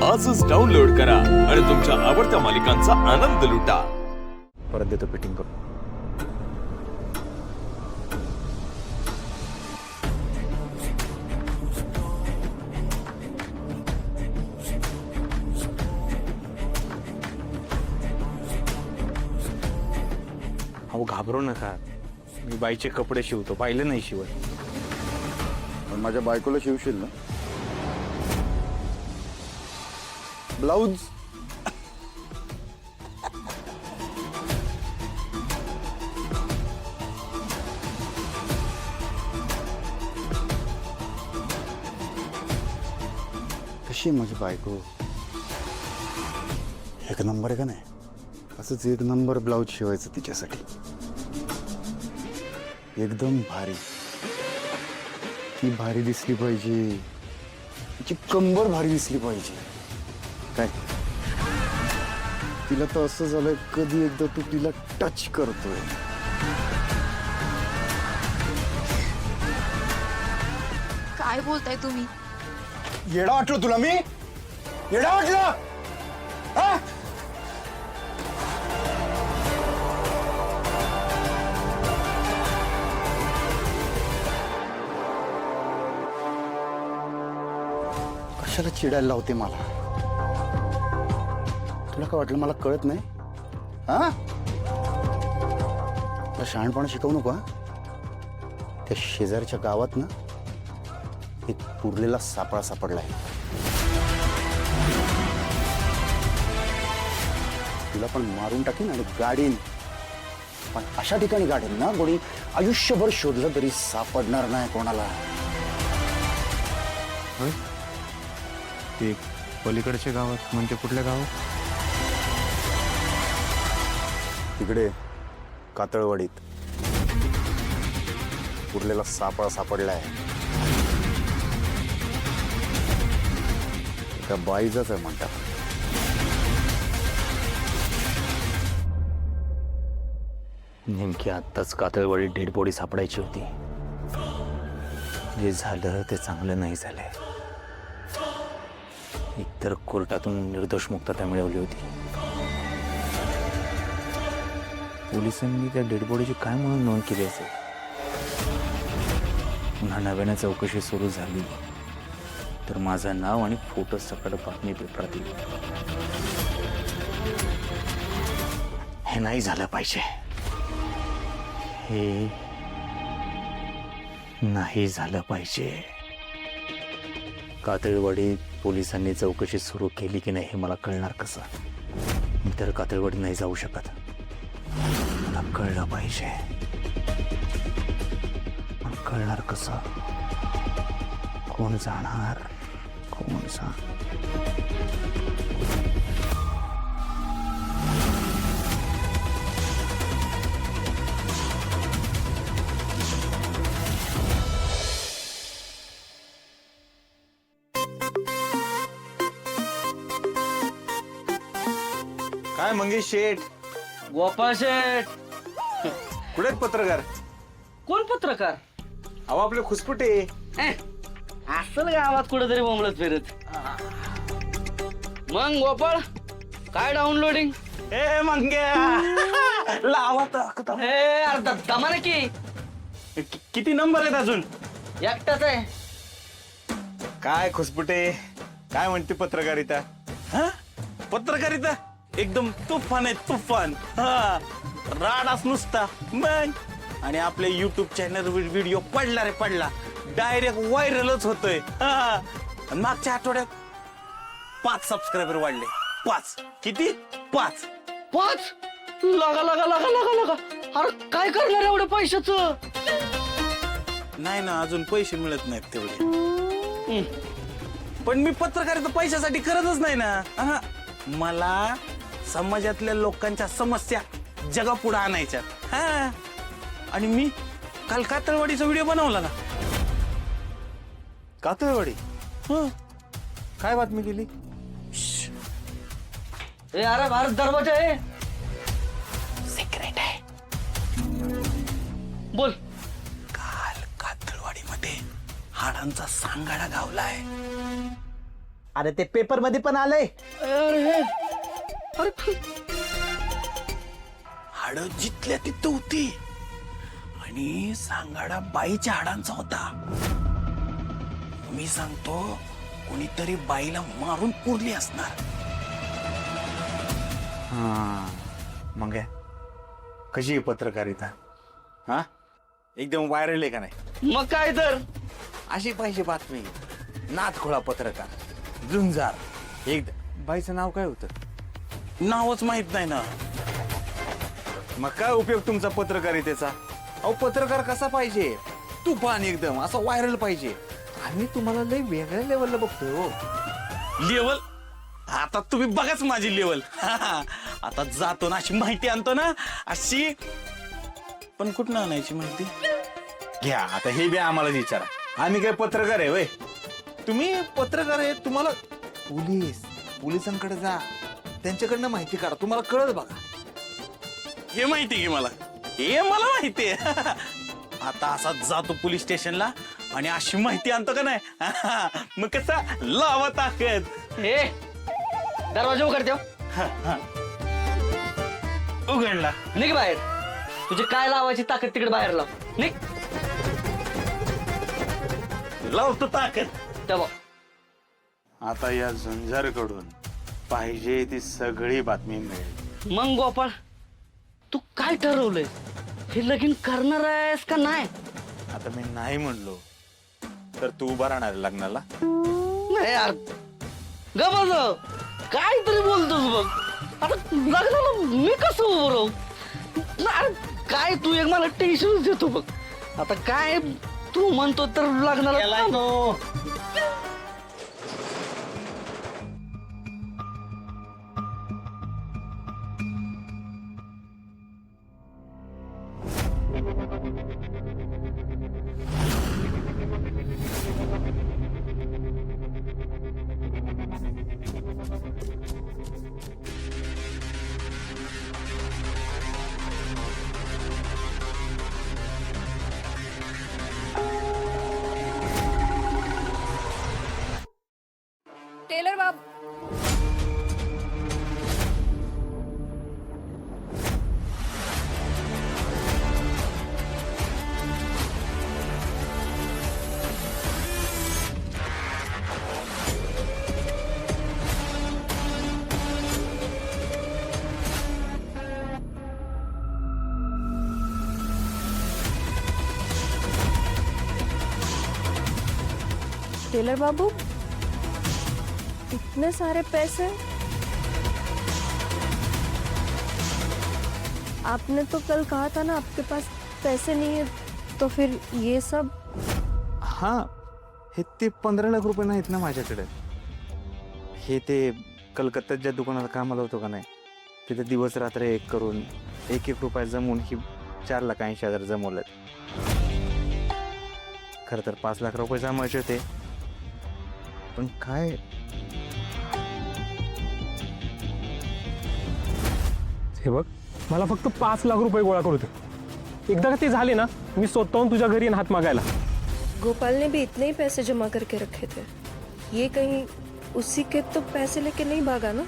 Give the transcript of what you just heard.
आजच डाउनलोड करा आणि तुमच्या आवडत्या मालिकांचा आनंद लुटा. परत देतो फिटिंग करून. अहो घाबरू नका, मी बाईचे कपडे शिवतो, पाहिले नाही शिवत. पण माझ्या बायकोला शिवशील ना ब्लाउज? कशी आहे माझी बायको? एक नंबर आहे का नाही? असंच एक नंबर ब्लाउज शिवायचं तिच्यासाठी, एकदम भारी. ती भारी दिसली पाहिजे, तिची कंबर भारी दिसली पाहिजे. काय तिला तर असं झालंय, कधी एकदा तू तिला टच करतोय. काय बोलताय तुम्ही? येडा वाटलं तुला? मी येडा वाटलं? हा? कशाला चिडायला लावते मला? तुला काय वाटलं मला कळत नाही? हा, तुला शहाणपणा शिकवू नको. त्या शेजारच्या गावात ना एक पुरलेला सापळा सापडलाय. तुला पण मारून टाकीन आणि गाडीन, पण अशा ठिकाणी गाडीन ना कोणी आयुष्यभर शोधलं तरी सापडणार नाही कोणाला. ते पलीकडच्या गावात म्हणजे कुठल्या गावात? तिकडे कातळवाडीत पुरलेला सापळा सापडलाय. एका बाईचाच आहे म्हणतात. नेमकी आत्ताच कातळवाडी डेड बॉडी सापडायची होती. जे झालं ते चांगलं नाही झालंय. एकतर कोर्टातून निर्दोष मुक्तता मिळवली होती. पोलिसांनी त्या डेड बॉडीची काय म्हणून नोंद केली असेल? पुन्हा नव्याने चौकशी सुरू झाली तर माझं नाव आणि फोटो सकट बातमी पेपरात येईल. हे नाही झालं पाहिजे. हे नाही झालं पाहिजे. कातळवाडी पोलिसांनी चौकशी सुरू केली की नाही हे मला कळणार कसं? मी तर कातळवाडी नाही जाऊ शकत. मला कळलं पाहिजे. मला कळणार कसं? कोण जाणार? कोण काय मंगेश शेठ? गोपाळ शेठ. कुठे आहेत पत्रकार? कोण पत्रकार? अहो आपले खुसपुटे. असल गावात कुठेतरी बोंबलत फिरत. मग गोपाळ काय डाउनलोडिंग? ए मंग्या लावा तर. हे अर्धा दमाने की किती नंबर आहेत अजून? एकटाच आहे. काय खुसपुटे, काय म्हणते पत्रकारिता? हा, पत्रकारिता एकदम तुफान आहे, तुफान. हा, राडाच नुसता मग. आणि आपल्या युट्यूब चॅनल व्हिडिओ पडला रे पडला, डायरेक्ट व्हायरलच होतोय. हा, मागच्या आठवड्यात 5 सबस्क्रायबर वाढले. 5 किती? 5. लगा लगा लगा लगा लगा. अरे काय करणार एवढ्या पैशाचं? नाही ना, अजून पैसे मिळत नाहीत तेवढे. पण मी पत्रकारिता पैशासाठी करतच नाही ना. हा, मला समाजातल्या लोकांच्या समस्या जगापुढे आणायच्या. हा, आणि मी काल कातळवाडीचा व्हिडिओ बनवला ना. कातळवाडी? काय बातमी केली? ए अरे भारत दरवाजा आहे. सिक्रेट आहे. बोल. काल कातळवाडीमध्ये हाडांचा सांगाडा गावलाय. अरे ते पेपर मध्ये पण आलंय. हाड जिथल्या तिथं होती आणि सांगाडा बाईच्या हाडांचा होता. मी सांगतो कोणीतरी बाईला मारून पुरली असणार. हा मग काय? कशी आहे पत्रकारिता? हा एकदम व्हायरल आहे का नाही? मग काय तर. अशी पाहिजे बातमी. नाथखोळा पत्रकार झुंजार एकदम. बाईचं नाव काय होतं? नावच माहित नाही ना. मग काय उपयोग तुमचा पत्रकारितेचा? अहो पत्रकार कसा पाहिजे? तुफान एकदम असं व्हायरल पाहिजे. आम्ही तुम्हाला लय वेगळ्या लेवलला बघतोय हो. लेवल आता तुम्ही बघाच माझी लेवल. आता जातो ना अशी माहिती आणतो ना अशी. पण कुठं आणायची माहिती? घ्या आता हे बी आम्हाला विचारा. आम्ही काय पत्रकार आहे वय? तुम्ही पत्रकार आहे, तुम्हाला पोलिसांकडे जा, त्यांच्याकडनं माहिती काढा, तुम्हाला कळत बघा. हे माहिती की मला, हे मला माहिती आहे. आता असा जातो पोलीस स्टेशनला आणि अशी माहिती आणतो का नाही. मग कसा लावा ताकद. हे दरवाजा उघडते. उघडला. निघ बाहेर. तुझी काय लावायची ताकद तिकडे बाहेर लाव. निघ. लावतो ताकद. तेव्हा आता या झुंजारकडून पाहिजे ती सगळी बातमी मिळेल. मग गोपाळ तू काय ठरवलंय? हे लगीन करणार आहेस का नाही? आता मी नाही म्हणलो तर तू उभा राहणार आहे लग्नाला? नाही यार गबज काहीतरी बोलतोस बघ. आता लग्नाला मी कसं उभं राहू? अरे काय तू एक मला टेन्शन देतो बघ. आता काय तू म्हणतो तर लग्नाला टेलर बाब टेलर बाबू इतने सारे पैसे? आपने तो कल कहा था ना आपके पास पैसे नहीं है, तो फिर ये सब? हा हे ते 15 लाख रुपये नाहीत ना माझ्याकडे. हे ते कलकत्त्यात ज्या दुकानाला कामाला होतो का नाही, तिथे दिवस रात्र एक करून 1-1 रुपया जमवून ही 4,80,000 जमवलेत. खरं तर 5 लाख रुपये जमायचे होते, पण काय हे बघ, मला फक्त 5 लाख रुपये गोळा करू दे. एकदा का ते झाले ना, मी स्वतःहून तुझ्या घरी येईन हात मागायला. गोपाल ने भी इतने ही पैसे जमा करके रखे थे. ये कहीं उसी के तो पैसे लेके नहीं भागा ना?